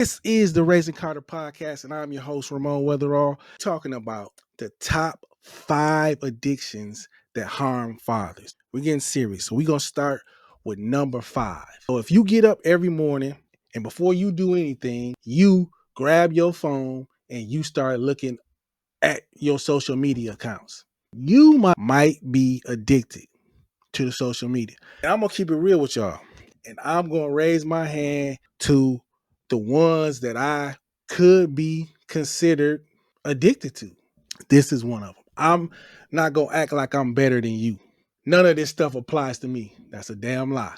This is the Raising Karter podcast, and I'm your host, Ramon Weatherall, talking about the top 5 addictions that harm fathers. We're getting serious. So we're going to start with number 5. So if you get up every morning and before you do anything, you grab your phone and you start looking at your social media accounts, you might be addicted to the social media. And I'm going to keep it real with y'all. And I'm going to raise my hand to the ones that I could be considered addicted to. This is one of them. I'm not going to act like I'm better than you. None of this stuff applies to me. That's a damn lie.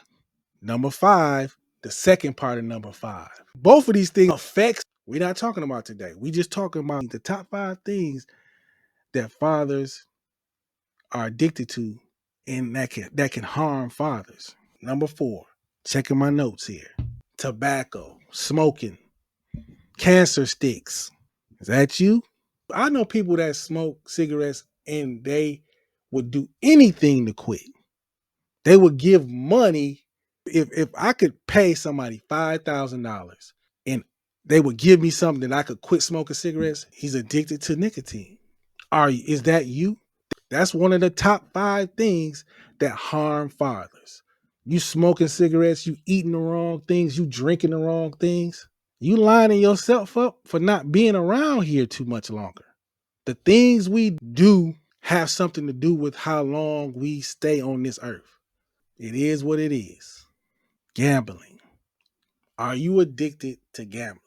Number 5, the second part of number 5. Both of these things affects, we're not talking about today. We just talking about the top 5 things that fathers are addicted to and that can harm fathers. Number 4, checking my notes here. Tobacco, smoking, cancer sticks. Is that you? I know people that smoke cigarettes and they would do anything to quit. They would give money. If I could pay somebody $5,000 and they would give me something that I could quit smoking cigarettes, he's addicted to nicotine. Is that you? That's one of the top 5 things that harm fathers. You smoking cigarettes, you eating the wrong things, you drinking the wrong things. You lining yourself up for not being around here too much longer. The things we do have something to do with how long we stay on this earth. It is what it is. Gambling. Are you addicted to gambling?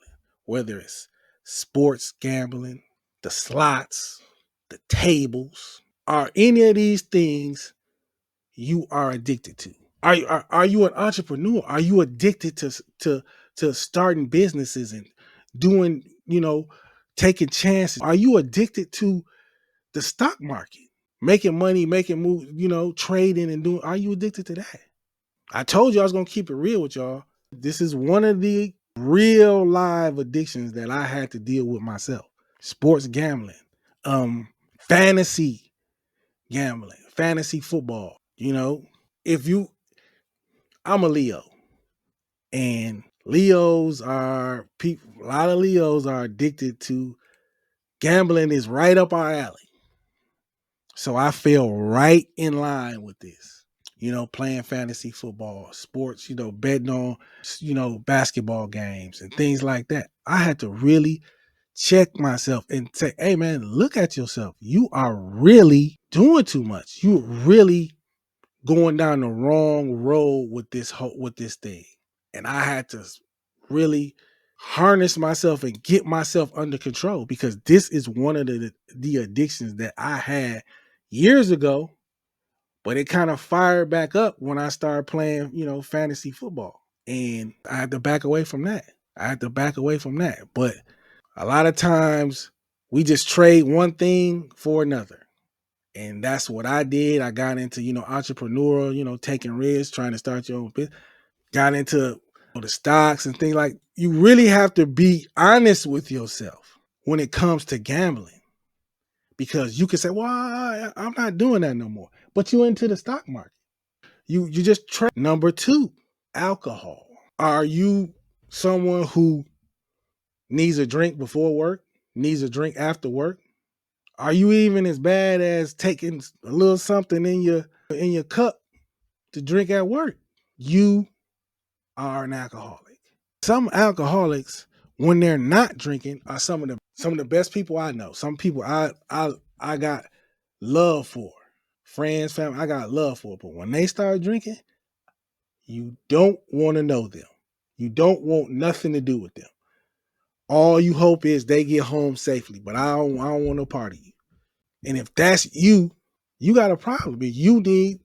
Whether it's sports gambling, the slots, the tables, are any of these things you are addicted to? Are you an entrepreneur? Are you addicted to starting businesses and doing, taking chances? Are you addicted to the stock market? Making money, making moves, trading and doing, are you addicted to that? I told you I was gonna keep it real with y'all. This is one of the real live addictions that I had to deal with myself. Sports gambling, fantasy gambling, fantasy football. If you, I'm a Leo, and Leos are people. A lot of Leos are addicted to gambling. Is right up our alley. So I fell right in line with this. Playing fantasy football, sports. Betting on basketball games and things like that. I had to really check myself and say, "Hey, man, look at yourself. You are really doing too much. You're really going down the wrong road with this thing." And I had to really harness myself and get myself under control, because this is one of the addictions that I had years ago, but it kind of fired back up when I started playing, fantasy football. And I had to back away from that. But a lot of times we just trade one thing for another. And that's what I did. I got into, entrepreneurial, taking risks, trying to start your own business. Got into the stocks and things like. You really have to be honest with yourself when it comes to gambling, because you can say, "Well, I'm not doing that no more," but you into the stock market. You just trade. Number 2, alcohol. Are you someone who needs a drink before work, needs a drink after work? Are you even as bad as taking a little something in your cup to drink at work? You are an alcoholic. Some alcoholics, when they're not drinking, are some of the best people I know. Some people I got love for. Friends, family, I got love for. But when they start drinking, you don't want to know them. You don't want nothing to do with them. All you hope is they get home safely. But I don't want no part of you. And if that's you, you got a problem. You need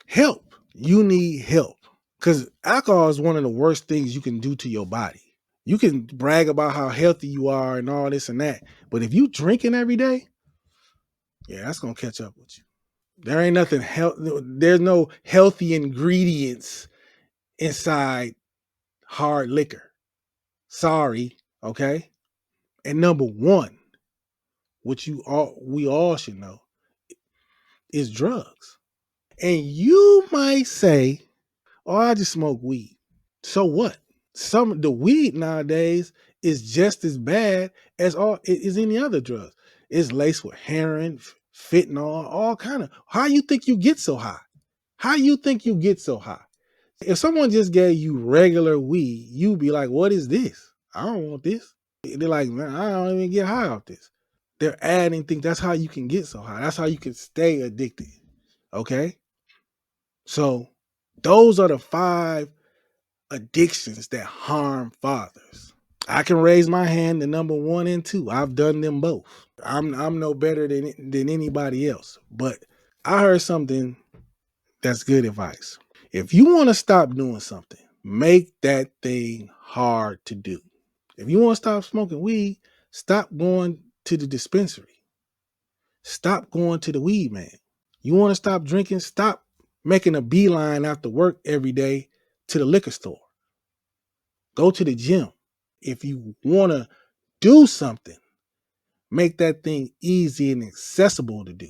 help. You need help. Because alcohol is one of the worst things you can do to your body. You can brag about how healthy you are and all this and that, but if you drinking every day, yeah, that's gonna catch up with you. There ain't nothing there's no healthy ingredients inside hard liquor. Sorry, okay? And number 1, which we all should know, is drugs. And you might say, "Oh, I just smoke weed." So what? The weed nowadays is just as bad as any other drugs. It's laced with heroin, fentanyl, all kind of. How you think you get so high? How you think you get so high? If someone just gave you regular weed, you'd be like, "What is this? I don't want this." They're like, "Man, I don't even get high off this." They're adding things. That's how you can get so high. That's how you can stay addicted. Okay, so those are the 5 addictions that harm fathers. I can raise my hand to number 1 and 2. I've done them both. I'm no better than anybody else. But I heard something that's good advice. If you want to stop doing something, make that thing hard to do. If you want to stop smoking weed, stop going to the dispensary. Stop going to the weed man. You want to stop drinking, stop making a beeline after work every day to the liquor store. Go to the gym. If you want to do something, make that thing easy and accessible to do,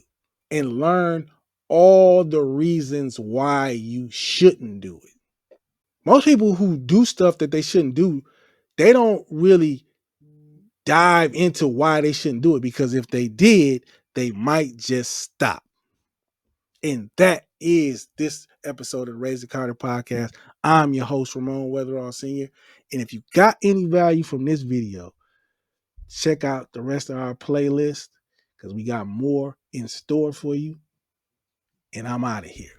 and learn all the reasons why you shouldn't do it. Most people who do stuff that they shouldn't do, they don't really dive into why they shouldn't do it, because if they did, they might just stop. And that is this episode of the Raise the Karter podcast. I'm your host, Ramon Weatherall Sr. And if you got any value from this video, check out the rest of our playlist, because we got more in store for you. And I'm out of here.